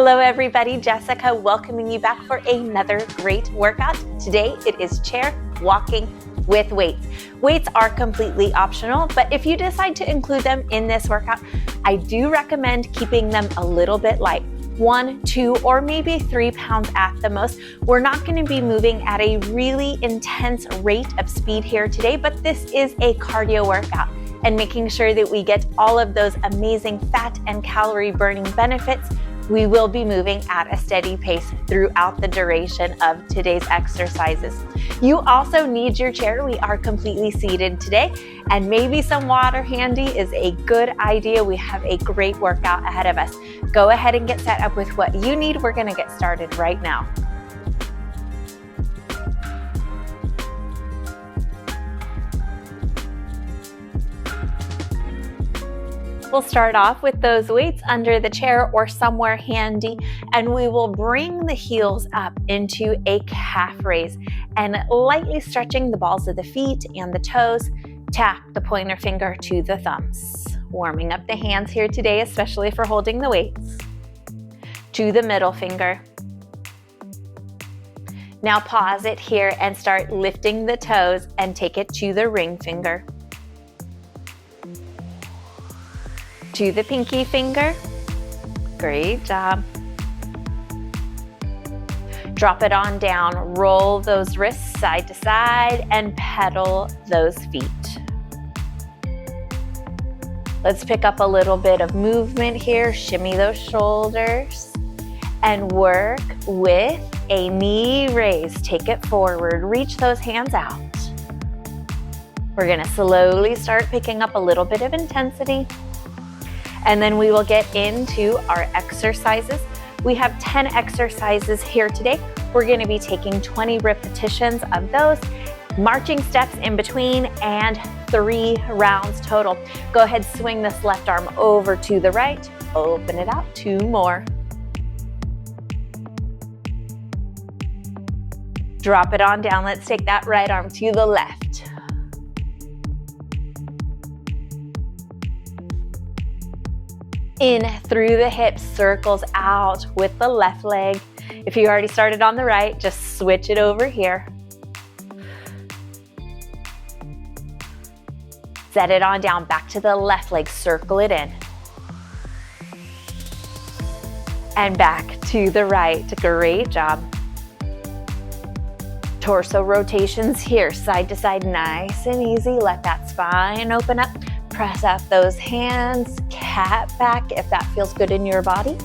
Hello everybody, Jessica welcoming you back for another great workout. Today it is chair walking with weights. Weights are completely optional, but if you decide to include them in this workout, I do recommend keeping them a little bit light. 1, 2, or maybe 3 pounds at the most. We're not going to be moving at a really intense rate of speed here today, but this is a cardio workout and making sure that we get all of those amazing fat and calorie burning benefits. We will be moving at a steady pace throughout the duration of today's exercises. You also need your chair. We are completely seated today, and maybe some water handy is a good idea. We have a great workout ahead of us. Go ahead and get set up with what you need. We're going to get started right now. We'll start off with those weights under the chair or somewhere handy, and we will bring the heels up into a calf raise and lightly stretching the balls of the feet and the toes. Tap the pointer finger to the thumbs. Warming up the hands here today, especially for holding the weights. To the middle finger. Now pause it here and start lifting the toes and take it to the ring finger. To the pinky finger. Great job. Drop it on down, roll those wrists side to side and pedal those feet. Let's pick up a little bit of movement here, shimmy those shoulders and work with a knee raise. Take it forward, reach those hands out. We're gonna slowly start picking up a little bit of intensity. And then we will get into our exercises. We have 10 exercises here today. We're gonna be taking 20 repetitions of those, marching steps in between, and 3 rounds total. Go ahead, swing this left arm over to the right, open it out, 2 more. Drop it on down, let's take that right arm to the left. In through the hips, circles out with the left leg. If you already started on the right, just switch it over here. Set it on down, back to the left leg, circle it in. And back to the right, great job. Torso rotations here, side to side, nice and easy. Let that spine open up. Press out those hands, cat back if that feels good in your body.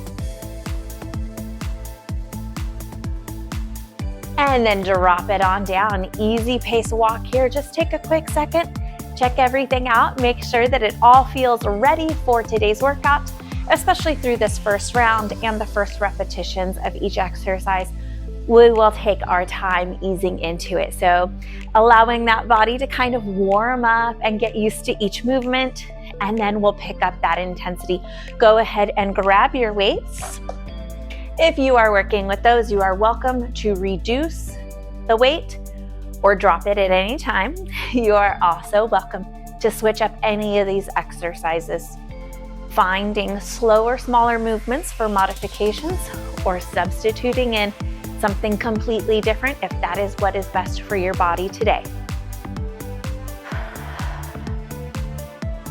And then drop it on down. Easy pace walk here. Just take a quick second, check everything out, make sure that it all feels ready for today's workout, especially through this first round and the first repetitions of each exercise. We will take our time easing into it. So allowing that body to kind of warm up and get used to each movement, and then we'll pick up that intensity. Go ahead and grab your weights. If you are working with those, you are welcome to reduce the weight or drop it at any time. You are also welcome to switch up any of these exercises, finding slower, smaller movements for modifications or substituting in something completely different if that is what is best for your body today.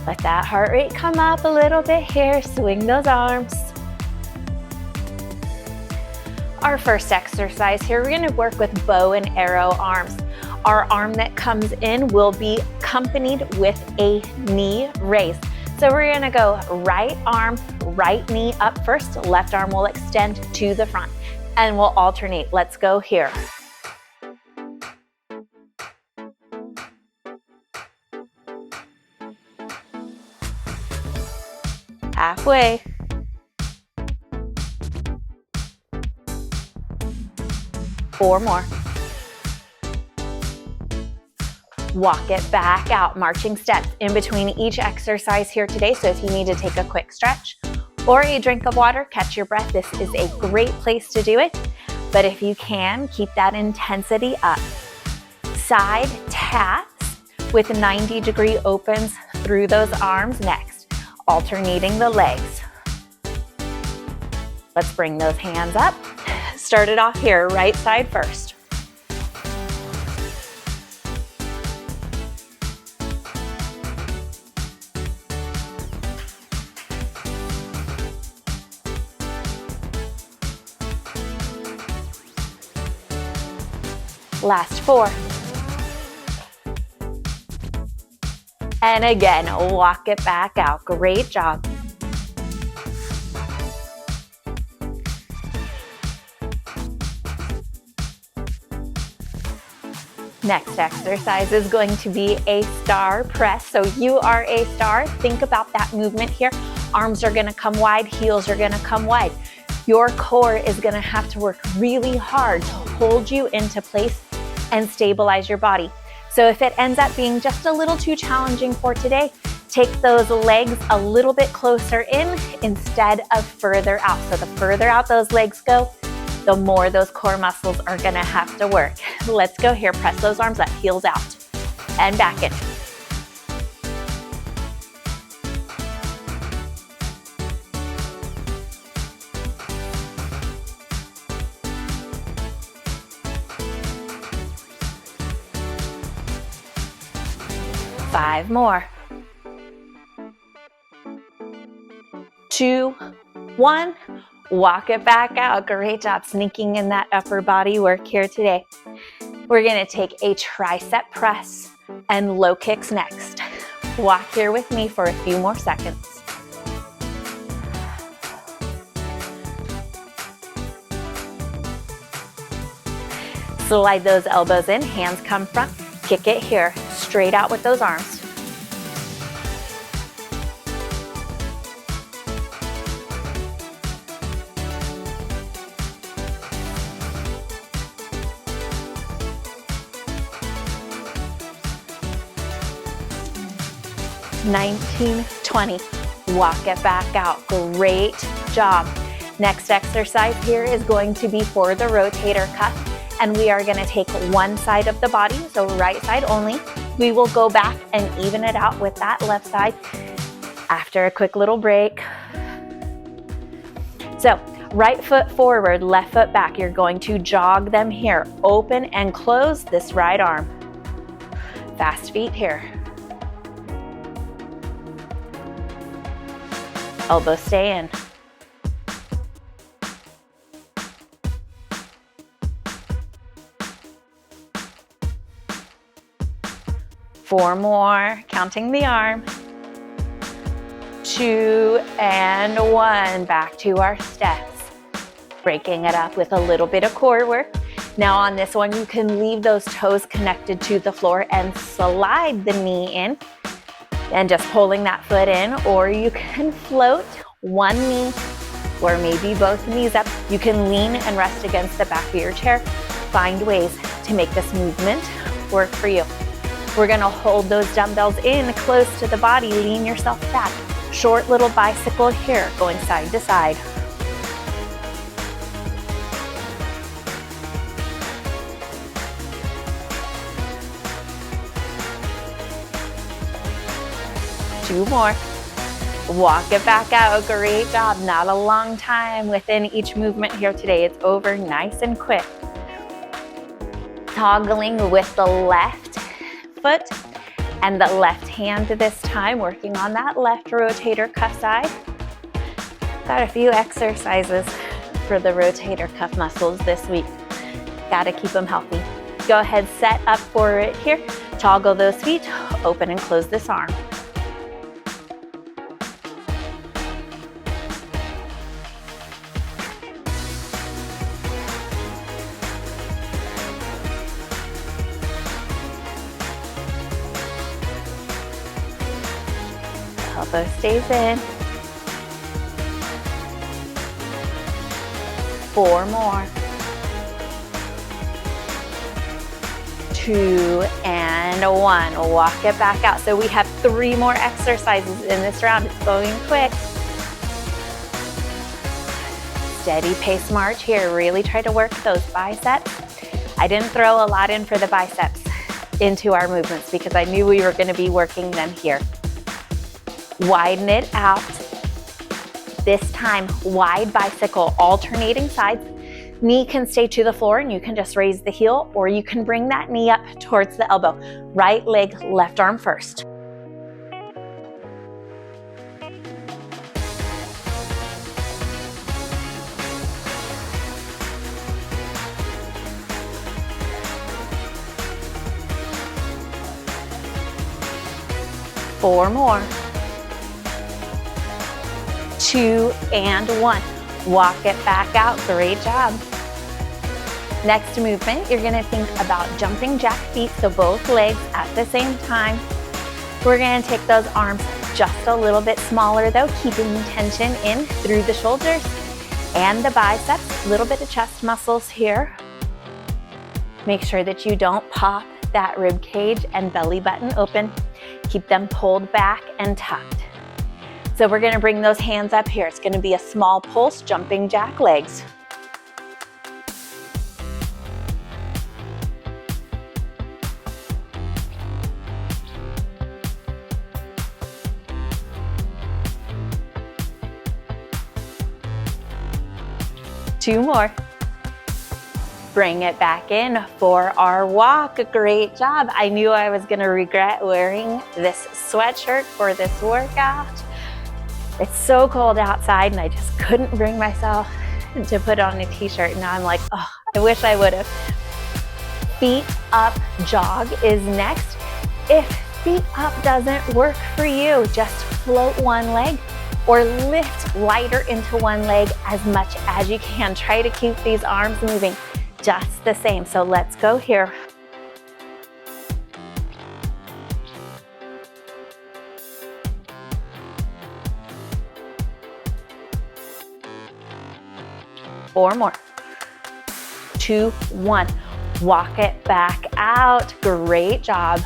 Let that heart rate come up a little bit here, swing those arms. Our first exercise here, we're gonna work with bow and arrow arms. Our arm that comes in will be accompanied with a knee raise. So we're gonna go right arm, right knee up first, left arm will extend to the front. And we'll alternate. Let's go here. Halfway. Four more. Walk it back out, marching steps in between each exercise here today. So if you need to take a quick stretch or a drink of water, catch your breath. This is a great place to do it. But if you can, keep that intensity up. Side taps with 90-degree opens through those arms next, alternating the legs. Let's bring those hands up. Start it off here, right side first. Last 4. And again, walk it back out. Great job. Next exercise is going to be a star press. So you are a star. Think about that movement here. Arms are gonna come wide, heels are gonna come wide. Your core is gonna have to work really hard to hold you into place and stabilize your body. So if it ends up being just a little too challenging for today, take those legs a little bit closer in instead of further out. So the further out those legs go, the more those core muscles are gonna have to work. Let's go here, press those arms up, heels out, and back in. Five more. 2, 1. Walk it back out. Great job sneaking in that upper body work here today. We're gonna take a tricep press and low kicks next. Walk here with me for a few more seconds. Slide those elbows in, hands come front, kick it here, straight out with those arms. (19, 20). Walk it back out. Great job. Next exercise here is going to be for the rotator cuff, and we are going to take one side of the body, so right side only. We will go back and even it out with that left side after a quick little break. So right foot forward, left foot back. You're going to jog them here. Open and close this right arm. Fast feet here. Elbows stay in. Four more, counting the arm. 2 and 1, back to our steps. Breaking it up with a little bit of core work. Now on this one, you can leave those toes connected to the floor and slide the knee in and just pulling that foot in, or you can float one knee or maybe both knees up. You can lean and rest against the back of your chair. Find ways to make this movement work for you. We're gonna hold those dumbbells in close to the body, lean yourself back. Short little bicycle here, going side to side. Two more. Walk it back out. Great job. Not a long time within each movement here today. It's over nice and quick. Toggling with the left foot and the left hand this time, working on that left rotator cuff side. Got a few exercises for the rotator cuff muscles this week. Gotta keep them healthy. Go ahead, set up for it here. Toggle those feet, open and close this arm. Elbow stays in. 4 more. 2 and 1. Walk it back out. So we have 3 more exercises in this round. It's going quick. Steady pace march here. Really try to work those biceps. I didn't throw a lot in for the biceps into our movements because I knew we were going to be working them here. Widen it out. This time, wide bicycle, alternating sides. Knee can stay to the floor and you can just raise the heel, or you can bring that knee up towards the elbow. Right leg, left arm first. Four more. 2 and 1. Walk it back out. Great job. Next movement, you're gonna think about jumping jack feet, so both legs at the same time. We're gonna take those arms just a little bit smaller though, keeping tension in through the shoulders and the biceps, a little bit of chest muscles here. Make sure that you don't pop that rib cage and belly button open. Keep them pulled back and tucked. So we're gonna bring those hands up here. It's gonna be a small pulse, jumping jack legs. Two more. Bring it back in for our walk. Great job. I knew I was gonna regret wearing this sweatshirt for this workout. It's so cold outside and I just couldn't bring myself to put on a t-shirt. Now I'm like, oh, I wish I would have. Feet up jog is next. If feet up doesn't work for you, just float one leg or lift lighter into one leg as much as you can. Try to keep these arms moving just the same. So let's go here. Four more. 2, 1. Walk it back out. Great job.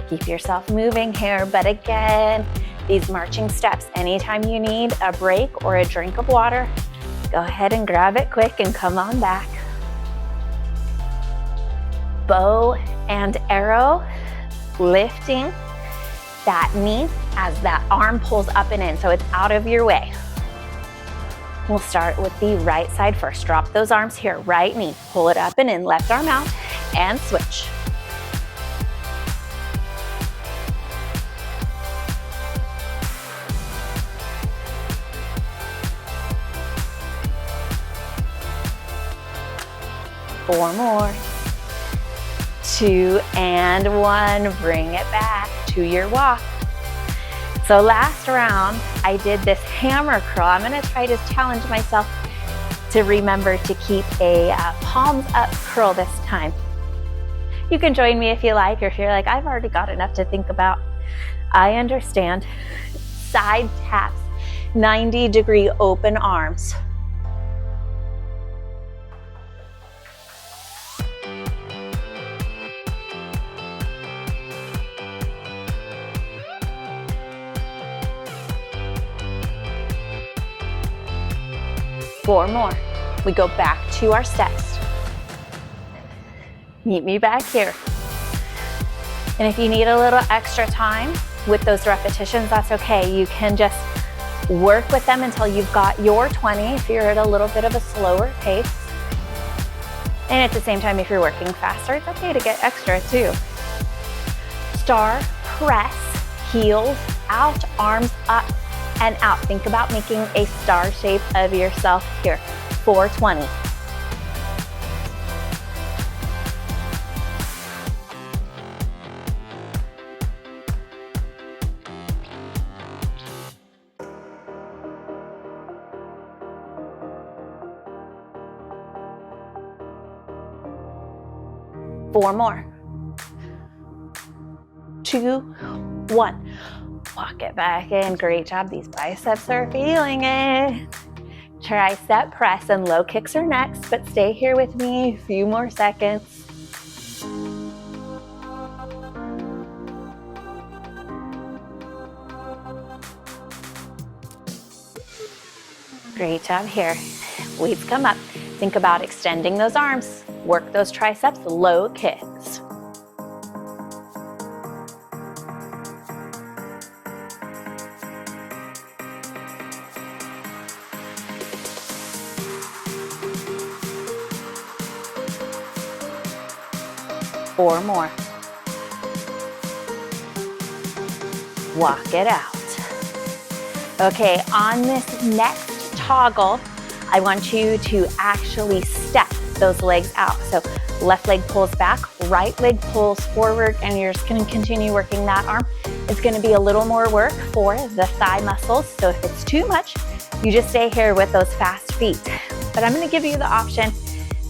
Keep yourself moving here, but again, these marching steps, anytime you need a break or a drink of water, go ahead and grab it quick and come on back. Bow and arrow, lifting that knee as that arm pulls up and in, so it's out of your way. We'll start with the right side first. Drop those arms here, right knee, pull it up and in, left arm out, and switch. Four more. 2 and 1. Bring it back to your walk. So last round, I did this hammer curl. I'm gonna try to challenge myself to remember to keep a palms up curl this time. You can join me if you like, or if you're like, I've already got enough to think about. I understand. Side taps, 90-degree open arms. Four more. We go back to our steps. Meet me back here. And if you need a little extra time with those repetitions, that's okay. You can just work with them until you've got your 20 if you're at a little bit of a slower pace. And at the same time, if you're working faster, it's okay to get extra too. Star press, heels out, arms up and out. Think about making a star shape of yourself here. 420. Four more. 2, 1. Walk it back in. Great job. These biceps are feeling it. Tricep press and low kicks are next, but stay here with me a few more seconds. Great job here. Weights come up. Think about extending those arms. Work those triceps, low kicks. 4 more. Walk it out. Okay, on this next toggle, I want you to actually step those legs out. So left leg pulls back, right leg pulls forward, and you're just gonna continue working that arm. It's gonna be a little more work for the thigh muscles. So if it's too much, you just stay here with those fast feet. But I'm gonna give you the option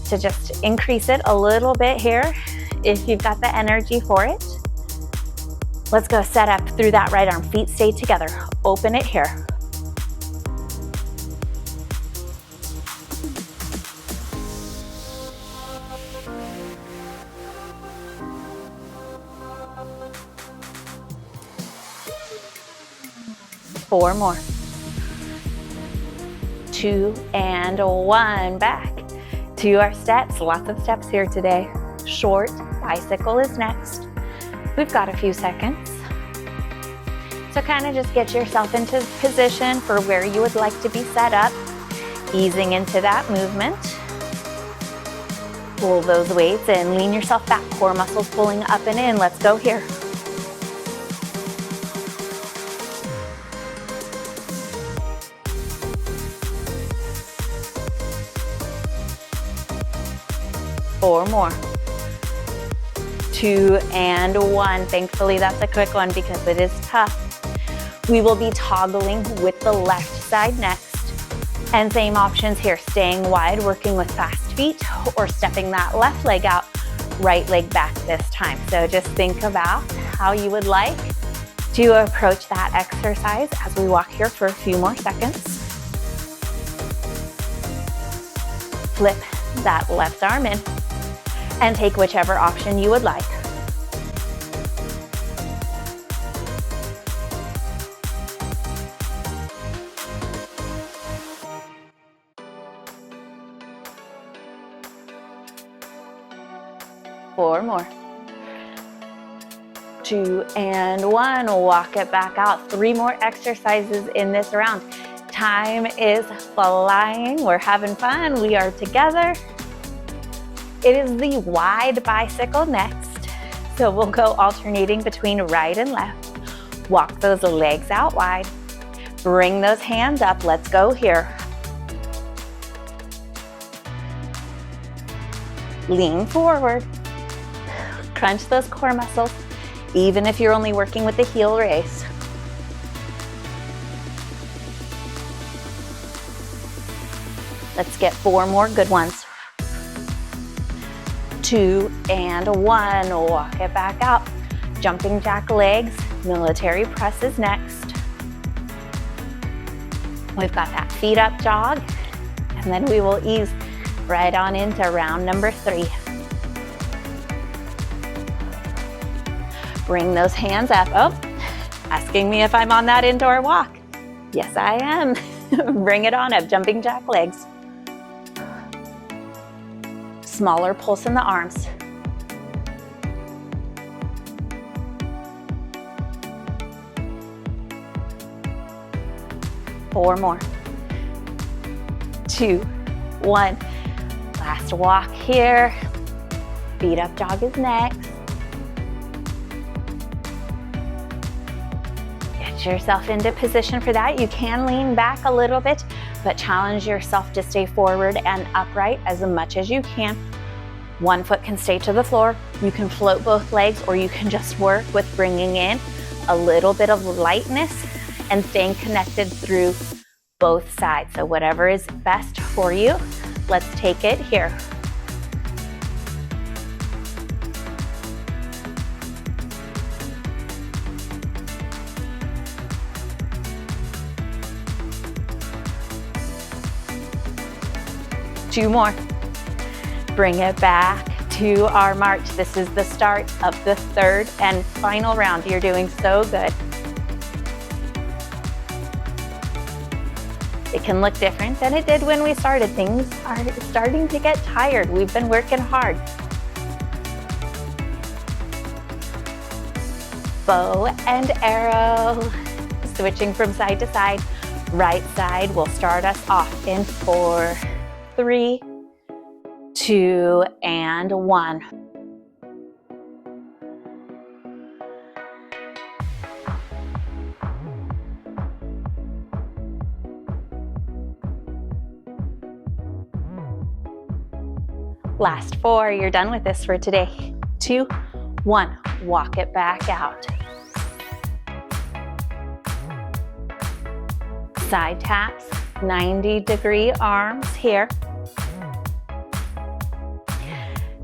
to just increase it a little bit here if you've got the energy for it. Let's go set up through that right arm. Feet stay together. Open it here. Four more. 2 and 1. Back to our steps. Lots of steps here today. Short bicycle is next. We've got a few seconds. So kind of just get yourself into position for where you would like to be set up. Easing into that movement. Pull those weights in. Lean yourself back. Core muscles pulling up and in. Let's go here. Four more. 2 and 1. Thankfully, that's a quick one because it is tough. We will be toggling with the left side next. And same options here, staying wide, working with fast feet, or stepping that left leg out, right leg back this time. So just think about how you would like to approach that exercise as we walk here for a few more seconds. Flip that left arm in and take whichever option you would like. Four more. 2 and 1. Walk it back out. 3 more exercises in this round. Time is flying. We're having fun. We are together. It is the wide bicycle next. So we'll go alternating between right and left. Walk those legs out wide. Bring those hands up. Let's go here. Lean forward. Crunch those core muscles, even if you're only working with the heel raise. Let's get 4 more good ones. 2 and 1. Walk it back out. Jumping jack legs. Military press is next. We've got that feet up jog, and then we will ease right on into round number 3. Bring those hands up. Oh, asking me if I'm on that indoor walk. Yes, I am. Bring it on up, jumping jack legs. Smaller pulse in the arms. Four more. 2, 1. Last walk here. Feet up jog is next. Yourself into position for that. You can lean back a little bit, but challenge yourself to stay forward and upright as much as you can. One foot can stay to the floor. You can float both legs, or you can just work with bringing in a little bit of lightness and staying connected through both sides. So whatever is best for you, let's take it here. Two more. Bring it back to our march. This is the start of the 3rd and final round. You're doing so good. It can look different than it did when we started. Things are starting to get tired. We've been working hard. Bow and arrow. Switching from side to side. Right side will start us off in 4, 3, 2, and 1. Last 4, you're done with this for today. 2, 1, walk it back out. Side taps, 90-degree arms here.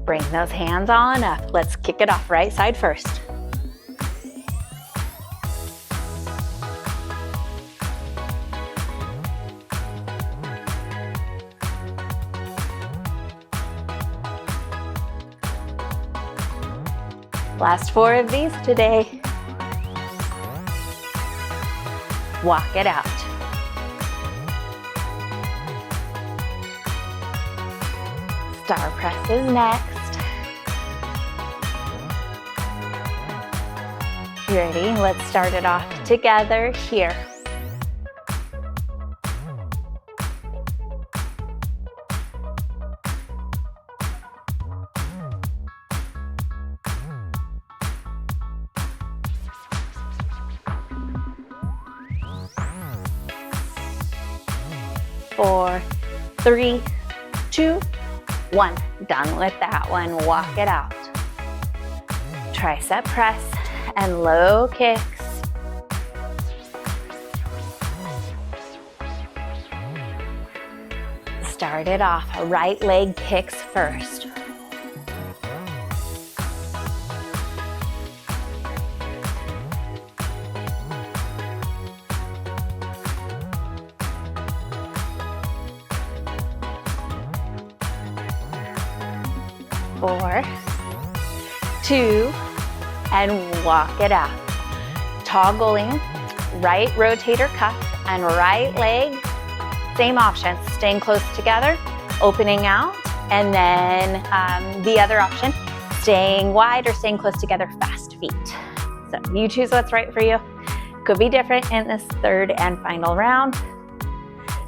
Bring those hands on up. Let's kick it off, right side first. Last 4 of these today. Walk it out. Star press is next. You ready? Let's start it off together here. Four, 3, 2, 1. Done with that one. Walk it out. Tricep press and low kicks. Start it off. Right leg kicks first. Four, 2, and walk it out. Toggling right rotator cuff and right leg. Same option, staying close together, opening out, and then the other option, staying wide or staying close together, fast feet. So you choose what's right for you. Could be different in this 3rd and final round.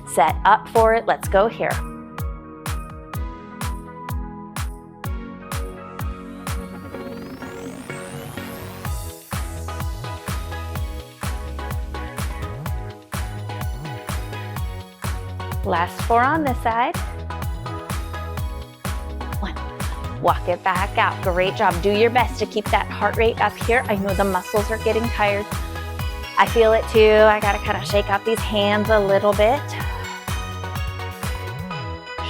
Set up for it. Let's go here. Last 4 on this side. 1, walk it back out. Great job. Do your best to keep that heart rate up here. I know the muscles are getting tired. I feel it too. I gotta kind of shake out these hands a little bit.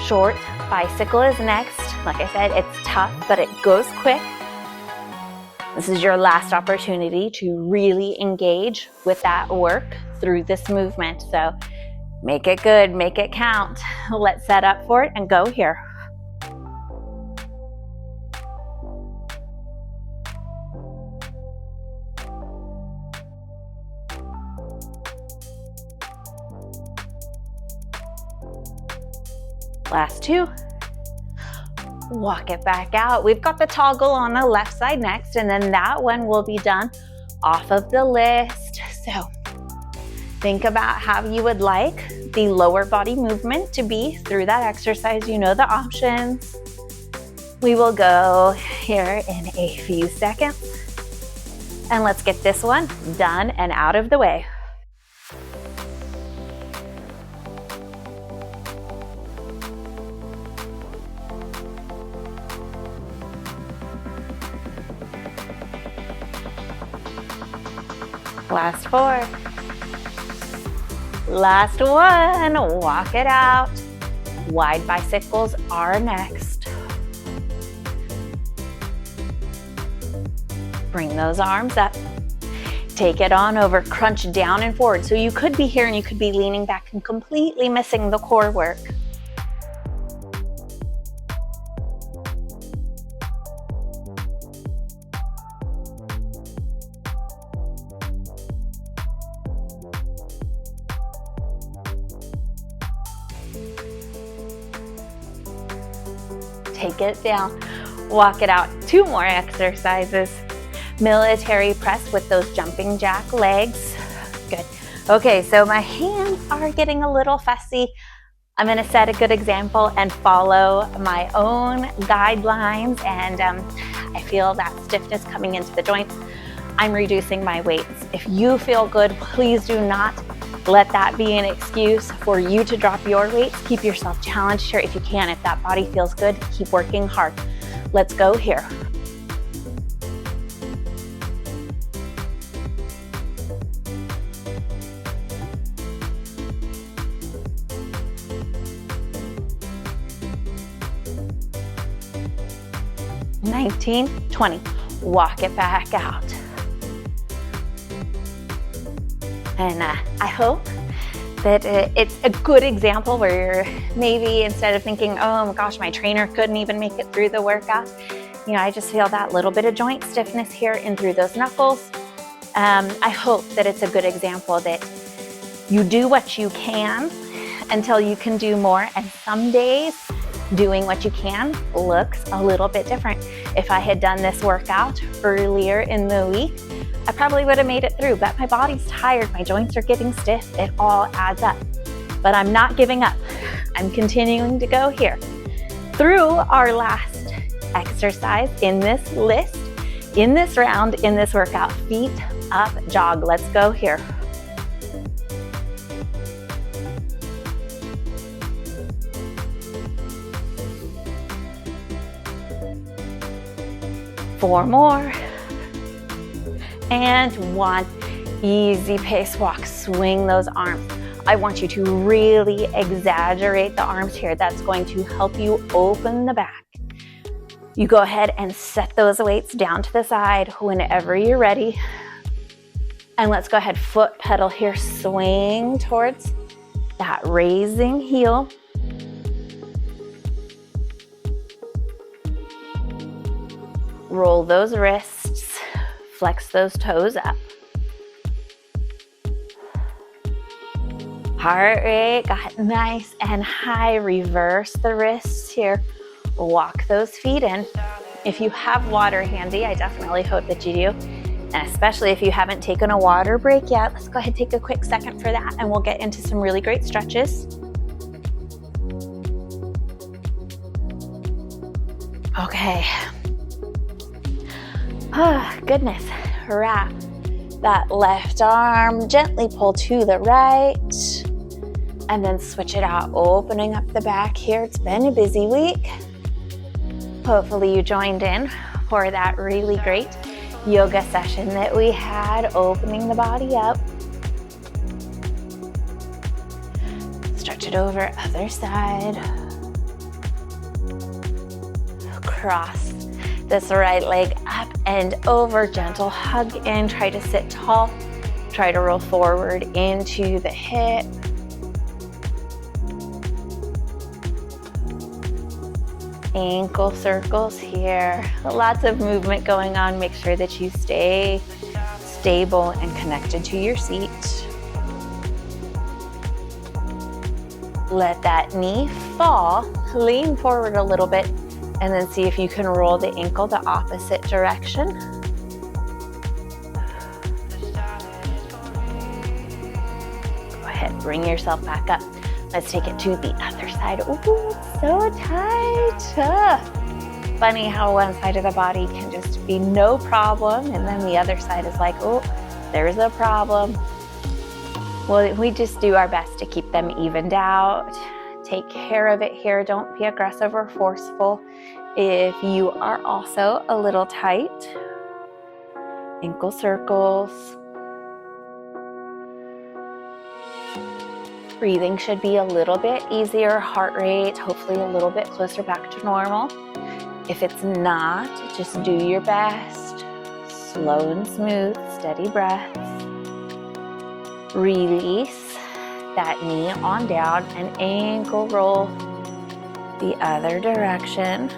Short bicycle is next. Like I said, it's tough, but it goes quick. This is your last opportunity to really engage with that work through this movement. So make it good, make it count. Let's set up for it and go here. Last 2. Walk it back out. We've got the toggle on the left side next, and then that one will be done off of the list. So think about how you would like the lower body movement to be through that exercise. You know the options. We will go here in a few seconds. And let's get this one done and out of the way. Last 4. Last one, walk it out. Wide bicycles are next. Bring those arms up. Take it on over, crunch down and forward. So you could be here and you could be leaning back and completely missing the core work. Take it down, walk it out. 2 more exercises. Military press with those jumping jack legs. Good. Okay, so my hands are getting a little fussy. I'm gonna set a good example and follow my own guidelines, and I feel that stiffness coming into the joints. I'm reducing my weights. If you feel good, please do not Let that be an excuse for you to drop your weights. Keep yourself challenged here if you can. If that body feels good, keep working hard. Let's go here. $19, $20. Walk it back out. And I hope that it's a good example where you're maybe, instead of thinking, oh my gosh, my trainer couldn't even make it through the workout, you know, I just feel that little bit of joint stiffness here and through those knuckles. I hope that it's a good example that you do what you can until you can do more. And some days doing what you can looks a little bit different. If I had done this workout earlier in the week, I probably would have made it through, but my body's tired, my joints are getting stiff, it all adds up. But I'm not giving up. I'm continuing to go here. Through our last exercise in this list, in this round, in this workout, feet up jog. Let's go here. Four more. And one. Easy pace walk. Swing those arms. I want you to really exaggerate the arms here. That's going to help you open the back. You go ahead and set those weights down to the side whenever you're ready. And let's go ahead, foot pedal here. Swing towards that raising heel. Roll those wrists, flex those toes up. Heart rate got nice and high. Reverse the wrists here. Walk those feet in. If you have water handy, I definitely hope that you do. And especially if you haven't taken a water break yet, let's go ahead and take a quick second for that and we'll get into some really great stretches. Okay. Oh, goodness. Wrap that left arm, gently pull to the right, and then switch it out, opening up the back here. It's been a busy week. Hopefully you joined in for that really great yoga session that we had, opening the body up. Stretch it over, other side. Cross this right leg up and over, gentle hug in, try to sit tall, try to roll forward into the hip. Ankle circles here, lots of movement going on. Make sure that you stay stable and connected to your seat. Let that knee fall, lean forward a little bit, and then see if you can roll the ankle the opposite direction. Go ahead, bring yourself back up. Let's take it to the other side. Ooh, it's so tight. Funny how one side of the body can just be no problem, and then the other side is like, oh, there's a problem. Well, we just do our best to keep them evened out. Take care of it here. Don't be aggressive or forceful. If you are also a little tight, ankle circles. Breathing should be a little bit easier. Heart rate, hopefully a little bit closer back to normal. If it's not, just do your best. Slow and smooth, steady breaths. Release that knee on down and ankle roll the other direction.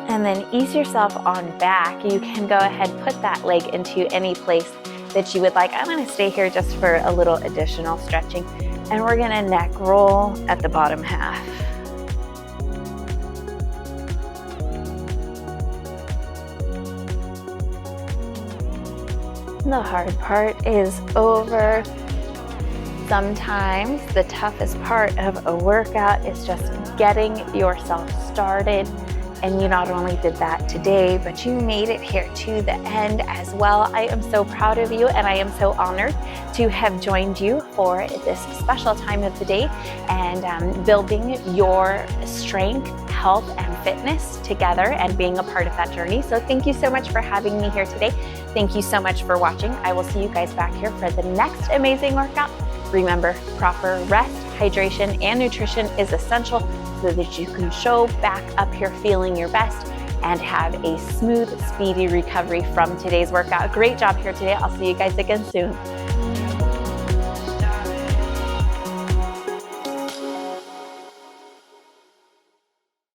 And then ease yourself on back. You can go ahead, put that leg into any place that you would like. I'm going to stay here just for a little additional stretching. And we're going to neck roll at the bottom half. The hard part is over. Sometimes the toughest part of a workout is just getting yourself started, And you not only did that today, but you made it here to the end as well. I am so proud of you, and I am so honored to have joined you for this special time of the day and building your strength, health, and fitness together and being a part of that journey. So thank you so much for having me here today. Thank you so much for watching. I will see you guys back here for the next amazing workout. Remember, proper rest, hydration, and nutrition is essential so that you can show back up here feeling your best and have a smooth, speedy recovery from today's workout. Great job here today. I'll see you guys again soon.